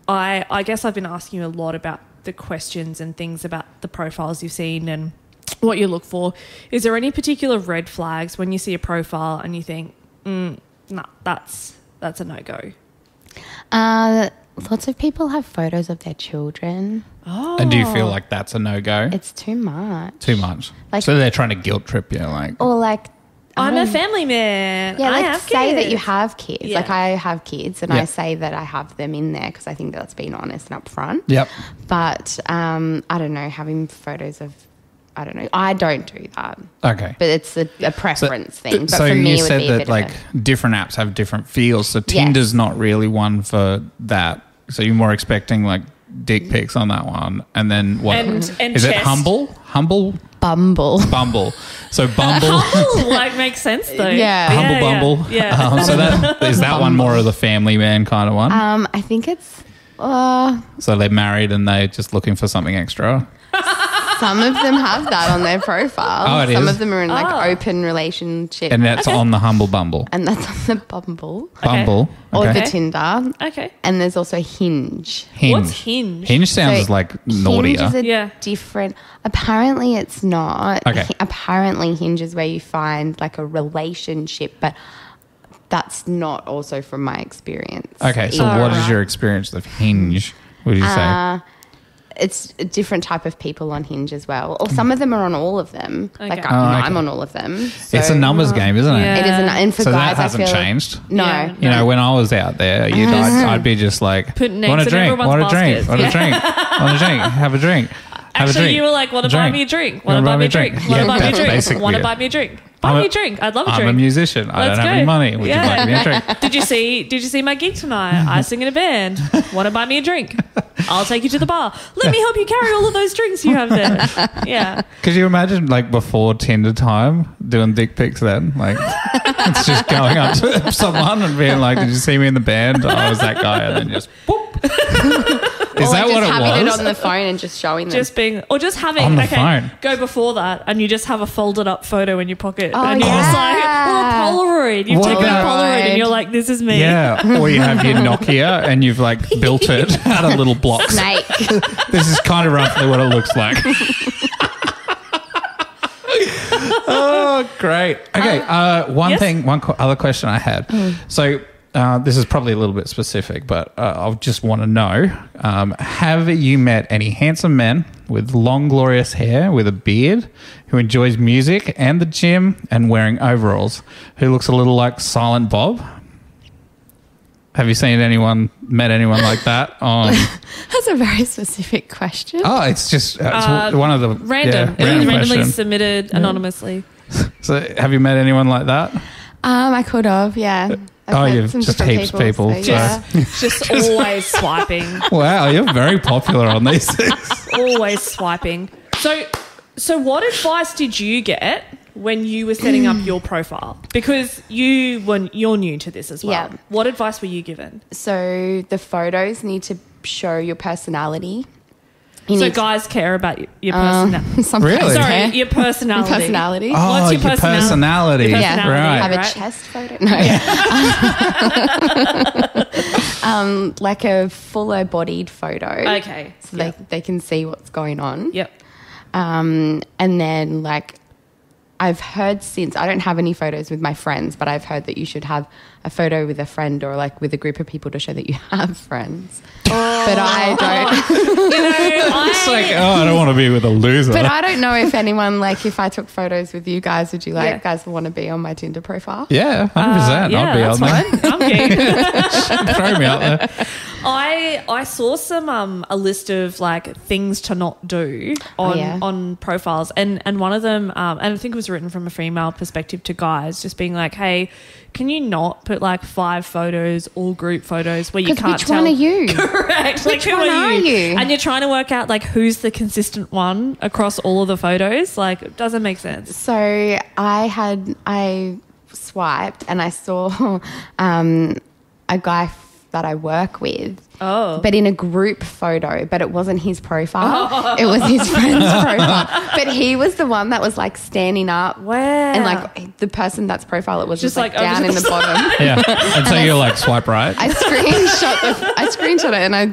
I guess I've been asking you a lot about the questions and things about the profiles you've seen and what you look for. Is there any particular red flags when you see a profile and you think, nah, that's a no-go? Lots of people have photos of their children. And do you feel like that's a no-go? It's too much. Too much. Like- So they're trying to guilt trip you, like... Or like, I'm a family man. yeah, I like have say that you kids. have kids. Yeah. Like I have kids, and Yeah. I say that I have them in there because I think that's being honest and upfront. Yep. But I don't know, having photos of, I don't know, I don't do that. Okay. But it's a preference thing. But so for me, you it would said be a that bit like of a, different apps have different feels. So Tinder's not really one for that. So you're more expecting like dick pics on that one, and then what? And is it chest. Humble? Bumble. Bumble. So Bumble. Humble, like makes sense though. Yeah. Humble Bumble. Yeah. So that is that one more of the family man kind of one. I think it's So they're married and they're just looking for something extra. some of them have that on their profile. Oh, it some is? of them are in like open relationship, And that's on the Humble Bumble. and that's on the Bumble Bumble. or Okay. the Tinder. Okay. And there's also Hinge. Hinge. What's Hinge? Hinge sounds So like Hinge naughtier. is a Yeah. different. Apparently, it's not. Okay. Apparently, Hinge is where you find like a relationship, but that's not also from my experience. Okay, so either. what is your experience of Hinge? Would you say? It's a different type of people on Hinge as well. Or some of them are on all of them. Okay. Like Oh, I'm okay. on all of them. It's a numbers game, isn't it? Yeah. It is, and for So guys, that hasn't I feel changed? No. Yeah. You know, when I was out there, I'd be just like, Putting want a eggs in drink, everyone's want a drink, baskets. want a drink, want a drink, have a drink. Have a Actually, drink. you were like, want to buy me a drink? Want to buy me a drink? Want Yeah, to buy me a that's drink? basically Want to it. buy me a drink? Buy me a drink. I'd love a drink. I'm a musician. I Let's don't have go. any money. Would Yeah. you like me a drink? Did you see my gig tonight? I sing in a band. Want to buy me a drink? I'll take you to the bar. Let me help you carry all of those drinks you have there. Yeah. Could you imagine, like, before Tinder time, doing dick pics then? Like, it's just going up to someone and being like, did you see me in the band? I was that guy. And then just, whoop. Is Or that like what just it having was? it on the phone and just showing them. Just being, or just having, On the okay, phone. go before that and you just have a folded up photo in your pocket. Oh, and you're just like, yeah. or a Polaroid. You've What taken a about- Polaroid and you're like, this is me. Yeah. Or you have your Nokia and you've, like, built it out of little blocks. Snake. This is kind of roughly what it looks like. Oh, great. Okay, one other question I had. So this is probably a little bit specific, but I just want to know, have you met any handsome men with long, glorious hair, with a beard, who enjoys music and the gym and wearing overalls, who looks a little like Silent Bob? Have you met anyone like that? That's a very specific question. Oh, it's just it's one of the Random. random Randomly question. submitted anonymously. So have you met anyone like that? I could have, yeah. I've met you've some just different heaps of people. so, yeah. Just always swiping. Wow, you're very popular on these things. Always swiping. So what advice did you get when you were setting up your profile? Because you're new to this as well. Yeah. What advice were you given? So the photos need to show your personality. So guys care about your personality. Really? Sorry, your personality. Personality. Oh, What's your personality. Your Yeah, personality, right. Have right? a chest photo. No. Like a fuller bodied photo. Okay. So they can see what's going on. Yep. And then like I've heard since, I don't have any photos with my friends, but I've heard that you should have a photo with a friend or like with a group of people to show that you have friends. But I don't. It's like, I don't want to be with a loser. But I don't know if anyone, like if I took photos with you guys, would you guys want to be on my Tinder profile? Yeah, 100%. I'd be that's on there. fine. I'm keen. Throw me out there. I saw some a list of like things to not do on profiles, and one of them and I think it was written from a female perspective to guys, just being like, hey, can you not put like 5 photos, all group photos where you can't which tell? one are you? Correct. Like, who one are you? And you're trying to work out like who's the consistent one across all of the photos. Like, it doesn't make sense. So I swiped and I saw a guy that I work with. Oh. But in a group photo, but it wasn't his profile. It was his friend's profile. But he was the one that was like standing up. Wow. And like the person that's profile, it was just like over down to in the the bottom. Yeah. And so you're like, swipe right. I screenshot it and I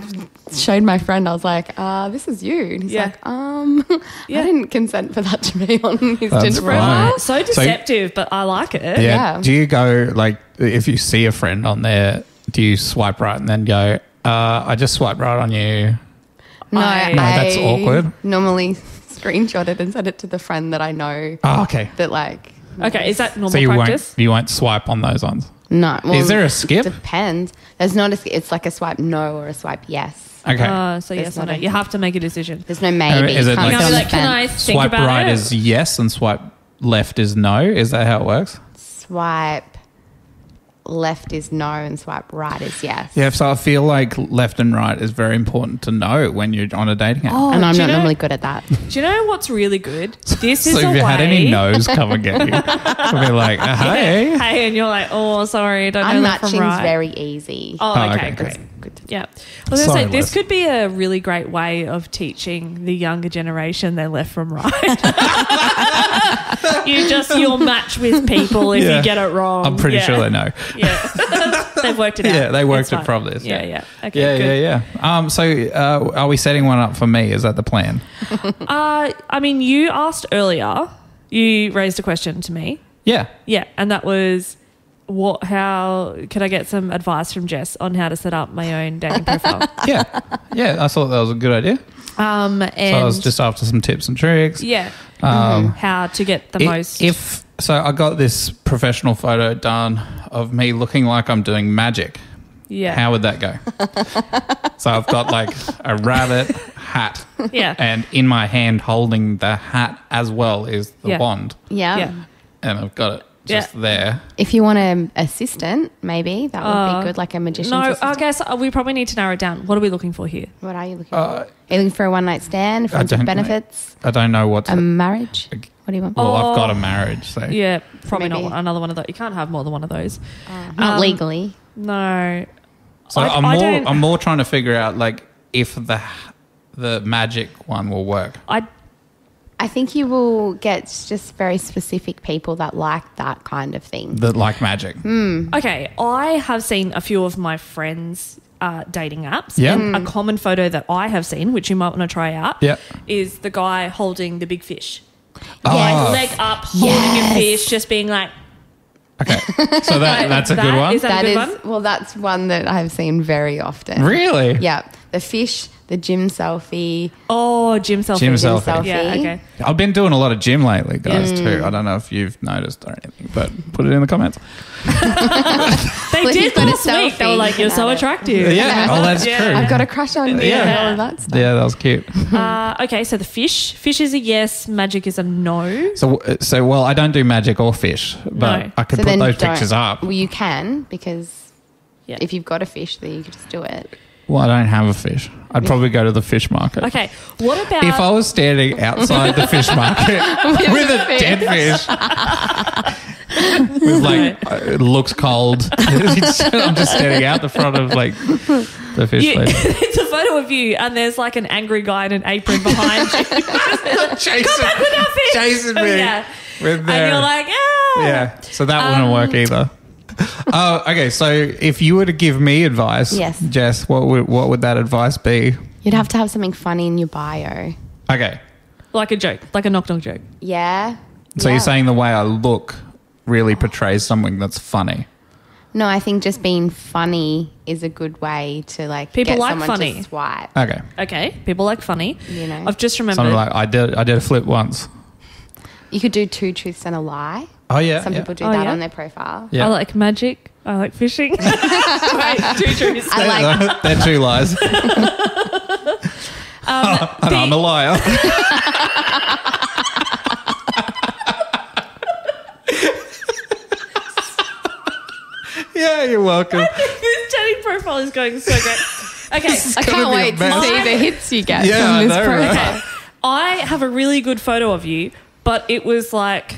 showed my friend. I was like, this is you. And he's like, I didn't consent for that to be on his That's Tinder profile. right. So deceptive, but I like it. Yeah. Do you go, like, if you see a friend on there, do you swipe right and then go, I just swipe right on you? No, that's awkward. Normally screenshot it and send it to the friend that I know. Oh, okay. That like. Okay, is that normal So practice? you won't swipe on those ones? No. Well, Is there a skip? Depends. There's not a skip. It's like a swipe no or a swipe yes. Okay. So yes or not no. a- You have to make a decision. There's no maybe. Is it Can't like- You can't go be on like, the can I fence. think Swipe about right it? is yes and swipe left is no? Is that how it works? Swipe left is no and swipe right is yes. Yeah, so I feel like left and right is very important to know when you're on a dating app. And I'm do not you know- normally good at that. Do you know what's really good? This is So a if you way. had any no's come and get you, I'll be like, hey. Hey, and you're like, oh, sorry, don't know left from Unmatching's right. very easy. Oh, Oh, okay, okay, great. Good. Yeah. I was going Sorry, to say, this Liz. could be a really great way of teaching the younger generation their left from right. You'll match with people if Yeah. you get it wrong. I'm pretty sure they know. Yeah. They've worked it out. Yeah, they worked It's it fine. from this. Yeah. Okay, good. Yeah. So are we setting one up for me? Is that the plan? I mean, you asked earlier, you raised a question to me. Yeah. Yeah, and that was, how could I get some advice from Jess on how to set up my own dating profile? Yeah. Yeah, I thought that was a good idea. And So I was just after some tips and tricks. yeah, how to get the most. So I got this professional photo done of me looking like I'm doing magic. yeah, How would that go? So I've got like a rabbit hat. yeah, And in my hand holding the hat as well is the Yeah. wand. Yeah. yeah. And I've got it just there. If you want an assistant, maybe that would be good, like a magician's No, assistant. I guess we probably need to narrow it down. What are we looking for here? What are you looking for? Are you looking for a one-night stand, friends with benefits, I don't know what's... a marriage? What do you want? well, I've got a marriage, so... Yeah, probably Maybe. not another one of those. You can't have more than one of those. Not legally. No. So I'm more trying to figure out like if the magic one will work. I think you will get just very specific people that like that kind of thing. That like magic. Okay, I have seen a few of my friends' dating apps. Yeah. And a common photo that I have seen, which you might want to try out, Yeah. is the guy holding the big fish. Oh. Like leg up, holding a fish, just being like... Okay. So that's a good one? Is that a good one? Well, that's one that I've seen very often. Really? Yeah. the fish, the gym selfie. Oh, gym selfie. Gym selfie. Yeah, okay. I've been doing a lot of gym lately, guys, too. I don't know if you've noticed or anything, but put it in the comments. They Well, did he's got a last week. They were selfie like, "You're so about it. attractive." Yeah, oh, that's Yeah. true. I've got a crush on you and all of that stuff. Yeah, that was cute. Okay, so the fish. Fish is a yes. Magic is a no. So, well, I don't do magic or fish, but No. I could So put then those don't. pictures up. Well, you can, because Yeah. if you've got a fish, then you can just do it. Well, I don't have a fish. I'd probably go to the fish market. Okay, what about If I was standing outside the fish market with a dead fish, with like, it looks cold. I'm just standing out the front of like the fish place. it's a photo of you, and there's like an angry guy in an apron behind you. Chasing me. Yeah. With And their- you're like, ah. yeah. So that wouldn't work either. Oh, okay. So if you were to give me advice, Yes. Jess, what would that advice be? You'd have to have something funny in your bio. Okay. Like a joke, like a knock-knock joke. Yeah. So Yeah. you're saying the way I look really portrays something that's funny. No, I think just being funny is a good way to like People get like someone funny. to swipe. Okay. Okay, people like funny. You know. I've just remembered. Something like I did a flip once. You could do 2 truths and a lie. Oh yeah. Some yeah. people do Oh, that yeah? on their profile. Yeah. I like magic. I like fishing. Wait, 2 truths. I like They're 2 lies. And I'm a liar. Yeah, you're welcome. This chatting profile is going so great. Okay, I can't gonna be wait a to mess. see the hits you get Yeah, I from this know, right? profile. I have a really good photo of you, but it was like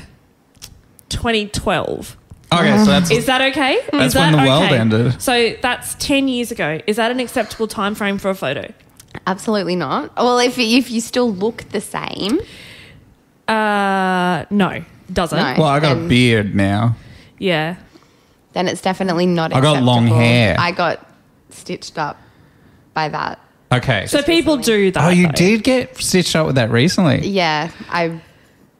2012. Okay, so that's Is that okay? That's Is that when the world ended. So that's 10 years ago. Is that an acceptable time frame for a photo? Absolutely not. Well, if you still look the same, No, doesn't. No. well, I got a And- beard now. Yeah. then it's definitely not I got long acceptable. hair. I got stitched up by that. Okay. So people do that. oh, you though. did get stitched up with that recently. Yeah, I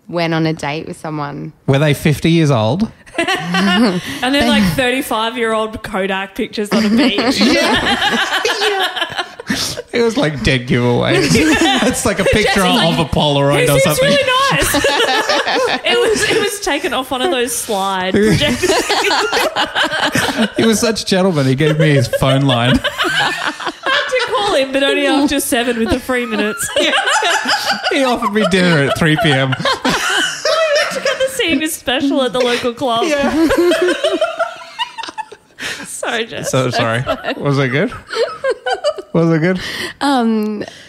went on a date with someone. Were they 50 years old? And then like 35-year-old Kodak pictures on a beach. It was like dead giveaways. It's like a picture of a Polaroid It or seems something. really nice. it was taken off one of those slide projectors. He was such a gentleman. He gave me his phone line. to call him, but only after 7 with the free minutes. He offered me dinner at 3 p.m. To come to see his special at the local club. Sorry, Jess. So sorry. Was it good? Was it good?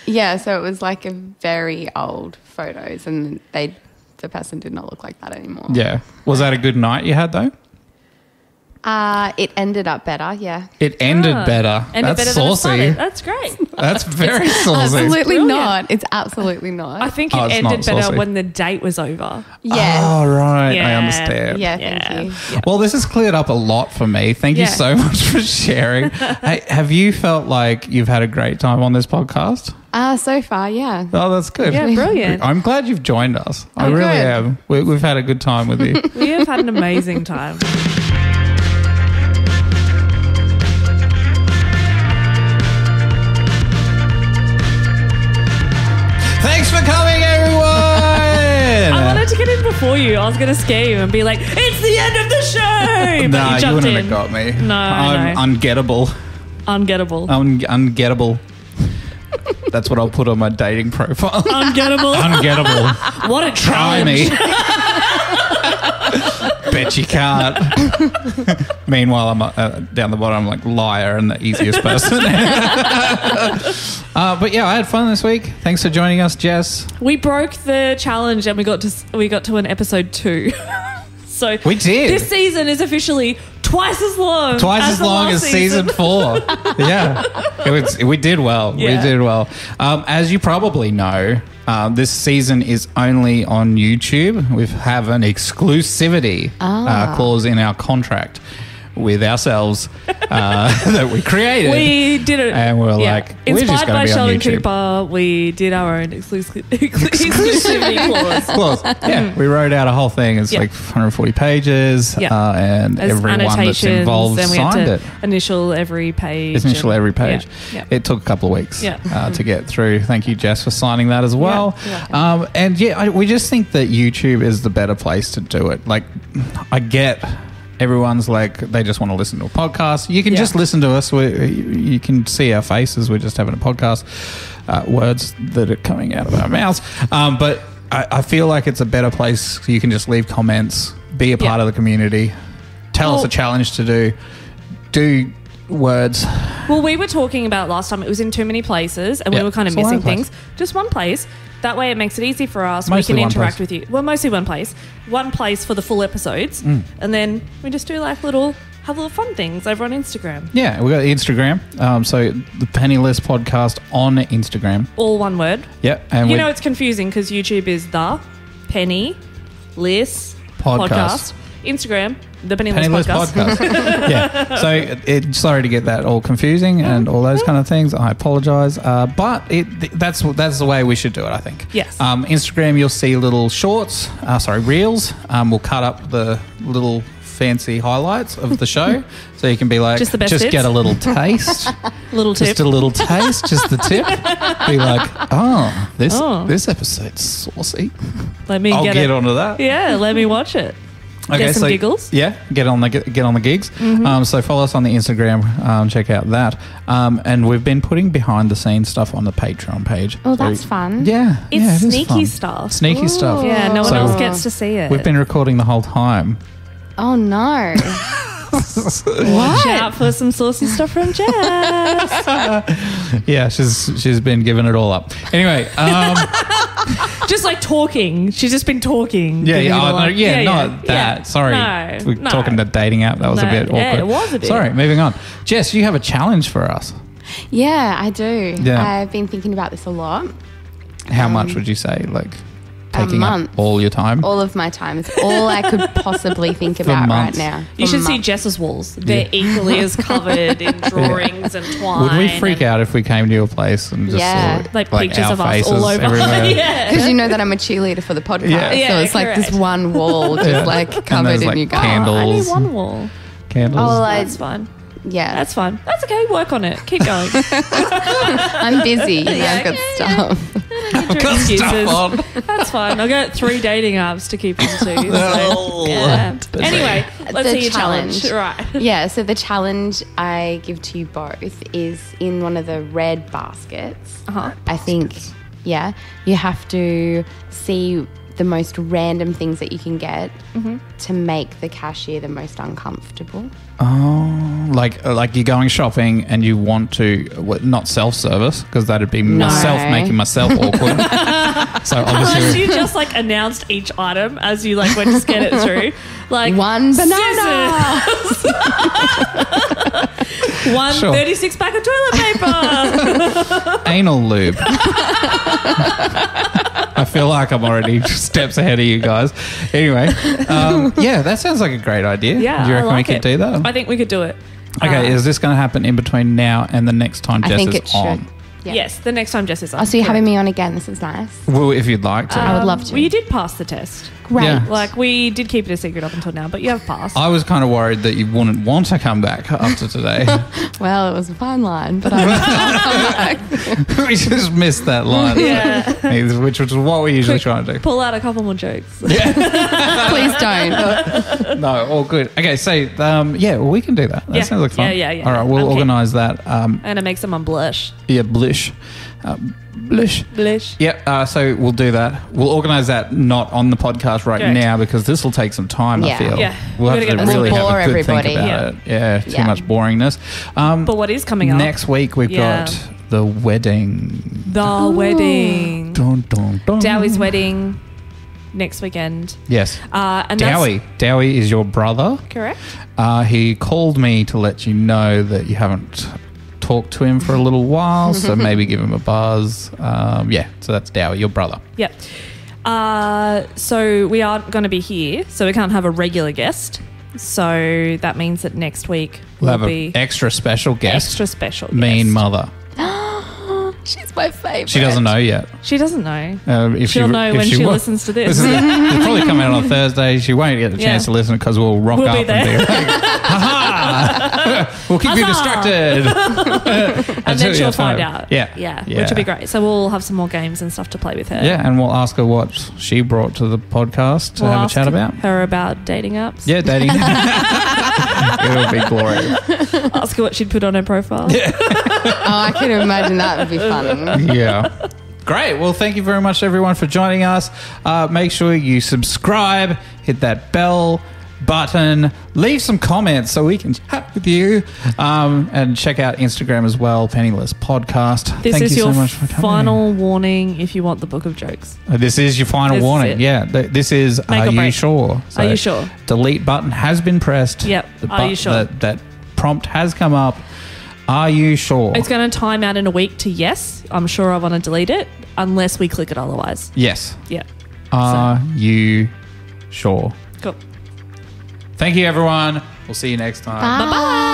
Yeah, so it was like a very old photos, and the person did not look like that anymore. Yeah. Was that a good night you had though? It ended up better. Yeah, It ended better. And That's better than it saucy. started. That's great. That's very saucy. absolutely brilliant. not. It's absolutely not. I think Oh, it it's ended not better saucy. when the date was over. yes. Oh, right. I Yeah. understand. Yeah, Yeah. thank you. Well, this has cleared up a lot for me. Thank you Yeah. so much for sharing. Hey, have you felt like you've had a great time on this podcast? So far, yeah. Oh, that's good. Yeah, brilliant. I'm glad you've joined us. I Oh, really good. am. We've had a good time with you. We have had an amazing time. Thanks for coming, everyone. I wanted to get in before you. I was going to scare you and be like, it's the end of the show. But Nah, you you jumped wouldn't in. have got me. No, I I'm know. ungettable. Ungettable. Ungettable. That's what I'll put on my dating profile. Ungettable. Ungettable. What a Try challenge. me. Bet you can't. Meanwhile, I'm down the bottom, I'm like liar and the easiest person. But yeah, I had fun this week. Thanks for joining us, Jess. We broke the challenge and we got to an episode 2. So We did. This season is officially twice as long. Twice as the long last as season 4. Yeah. We did well. Yeah. We did well. As you probably know, this season is only on YouTube. We have an exclusivity clause in our contract, with ourselves that we created. We did it. And we're like, we're just inspired going by to be on Sheldon YouTube. Cooper, we did our own exclusivity clause. Clause. Yeah, we wrote out a whole thing. It's Yeah. like 140 pages, Yeah. and As everyone that's annotations, involved then we had signed to it. initial every page. Initial every page. Yeah. It took a couple of weeks Yeah. to get through. Thank you, Jess, for signing that as well. Yeah. And we just think that YouTube is the better place to do it. Like, I get everyone's like, they just want to listen to a podcast. You can Yeah. just listen to us. You can see our faces. We're just having a podcast. Words that are coming out of our mouths. But I feel like it's a better place. You can just leave comments, be a part of the community, tell us a challenge to do words. Well, we were talking about last time, it was in too many places and Yeah. we were kind of So missing one place. things. Just one place. That way it makes it easy for us. Mostly we can one interact place. with you. Well, mostly one place. One place for the full episodes. And then we just do like have little fun things over on Instagram. Yeah, we got Instagram. So the PennyLysPodcast on Instagram. All one word. Yeah, and You we know it's confusing because YouTube is the Penny Lys Podcast. Instagram, the PennyLys PennyLys Podcast. Podcast. Yeah. So sorry to get that all confusing and all those kind of things. I apologise. But that's the way we should do it, I think. Yes. Instagram, you'll see little shorts, reels. We'll cut up the little fancy highlights of the show. So you can be like, Just the best bits? get a little taste. Little tip. Just a little taste, just the tip. Be like, this episode's saucy. Let me I'll get get it. onto that. Yeah, let me watch it. Get some giggles. Yeah, get on the gigs. So follow us on the Instagram. Check out that. And we've been putting behind the scenes stuff on the Patreon page. Oh, So- that's fun. Yeah, It's yeah, it is sneaky fun. stuff. Sneaky stuff. Yeah, no one So else gets to see it. We've been recording the whole time. Oh, no. Watch What? out for some saucy stuff from Jess. Yeah, she's been giving it all up. Anyway, Just like talking. She's just been talking. yeah, giving it all not up. that. Yeah. Sorry, No, we're no. talking to dating app. That was a No, bit awkward. yeah, it was a bit. Sorry, moving on. Jess, you have a challenge for us. Yeah, I do. Yeah. I've been thinking about this a lot. How much would you say? Like taking month. up all your time? All of my time. It's all I could possibly think about right months. now. You For should see months. Jess's walls. They're equally as covered in drawings and twine. Would we freak and, out if we came to your place and just Yeah. saw Like pictures our of us faces all over. everywhere? Yeah. Because you know that I'm a cheerleader for the podcast. Yeah. Yeah, so it's like this correct. one wall just Yeah. like And covered there's, in like, you guys. candles. I need one wall. Candles. Oh, That's fine. yeah. That's fine. That's okay. Work on it. Keep going. I'm busy. I've got stuff. Get your excuses. That's fine. I've got 3 dating apps to keep into. So, yeah. Anyway, let's The see your challenge. challenge. Right. Yeah, so the challenge I give to you both is in one of the red baskets. Uh-huh. I think, yeah, you have to see the most random things that you can get to make the cashier the most uncomfortable. Oh, like you're going shopping and you want to not self-service because that'd be myself making myself awkward. So Unless obviously, you just like announced each item as you like went to scan it through. Like One banana! scissors. One Sure. 36 pack of toilet paper. anal lube. I feel like I'm already steps ahead of you guys. Anyway, yeah, that sounds like a great idea. Yeah, do you I reckon like we could it. do that? I think we could do it. Okay, is this going to happen in between now and the next time I Jess think is it should. on? Yeah. Yes, the next time Jess is on. Oh, so you're having Correct. me on again. This is nice. Well, if you'd like to. I would love to. Well, you did pass the test. Great. Yeah. Like we did keep it a secret up until now, but you have passed. I was kind of worried that you wouldn't want to come back after today. Well, it was a fine line, but I'll come back. We just missed that line. Yeah. Which was what we usually try to do. Pull out a couple more jokes. Please don't. No, all good. Okay, so yeah, well, we can do that. That Yeah. sounds like fun. Yeah. All right, we'll Okay. organise that. And it makes someone blush. Yeah, blish. Blish. Blush. Yep, so we'll do that. We'll organise that not on the podcast right Correct. now because this will take some time, I Yeah. feel. Yeah. We'll We're have gonna to get really this. have a Bore good think everybody. about it. Yeah, too Yeah. much boringness. But what is coming up? Next week we've Yeah. got the wedding. The wedding. Dun, dun, dun. Dowie's wedding next weekend. Yes. And Dowie. Dowie is your brother. That's correct. He called me to let you know that you haven't talked to him for a little while, so maybe give him a buzz. Yeah, so that's Dowie, your brother. Yep. So we aren't going to be here, so we can't have a regular guest. So that means that next week We'll will have be an extra special guest. extra special. Mean guest. mother. She's my favourite. She doesn't know yet. She doesn't know. If She'll know when she wa- listens to this. It'll probably come out on Thursday. She won't get the chance to listen because we'll rock We'll up be there. and be like, ha! We'll keep you Huzzah! distracted. And then she'll find out. Yeah. Which will be great. So we'll have some more games and stuff to play with her. Yeah, and we'll ask her what she brought to the podcast to We'll have a ask chat about. her about dating apps. Yeah, dating. It'll be glorious. Ask her what she'd put on her profile. Oh, I can imagine that would be funny. Yeah. Great. Well, thank you very much, everyone, for joining us. Make sure you subscribe, hit that bell button, leave some comments so we can chat with you, and check out Instagram as well, PennyLys Podcast. This Thank is you your so much for coming. final warning if you want the book of jokes. This is your final This is warning. it. Yeah. This is, Make are or you break. sure? Are you sure? Delete button has been pressed. Yep. The Are you sure? That prompt has come up. Are you sure? It's going to time out in a week to yes. I'm sure I want to delete it unless we click it otherwise. Yes. Yeah. Are you sure? Cool. Thank you, everyone. We'll see you next time. Bye.